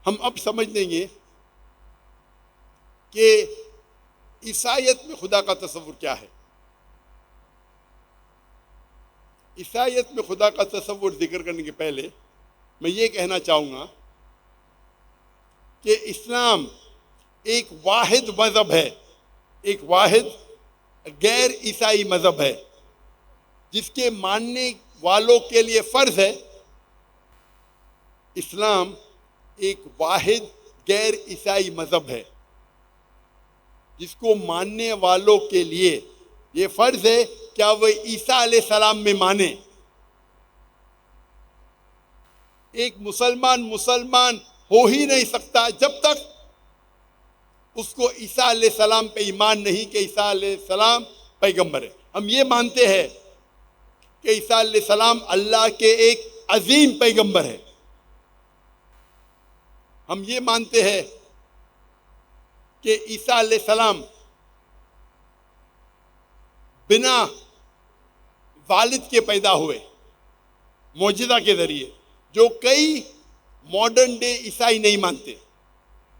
ہم اب سمجھ لیں گے کہ عیسائیت میں خدا کا تصور کیا ہے۔ عیسائیت میں خدا کا تصور ذکر کرنے کے پہلے میں یہ کہنا چاہوں گا کہ اسلام ایک واحد مذہب ہے، ایک واحد غیر عیسائی مذہب ہے جس کے ماننے والوں کے لیے فرض ہے۔ اسلام ایک واحد غیر عیسائی مذہب ہے جس کو ماننے والوں کے لیے یہ فرض ہے کیا وہ عیسیٰ علیہ السلام میں مانے۔ ایک مسلمان ہو ہی نہیں سکتا جب تک اس کو عیسیٰ علیہ السلام پہ ایمان نہیں کہ عیسیٰ علیہ السلام پیغمبر ہے۔ ہم یہ مانتے ہیں کہ عیسیٰ علیہ السلام اللہ کے ایک عظیم پیغمبر ہے۔ ہم یہ مانتے ہیں کہ عیسیٰ علیہ السلام بنا والد کے پیدا ہوئے معجزہ کے ذریعے، جو کئی ماڈرن ڈے عیسائی نہیں مانتے۔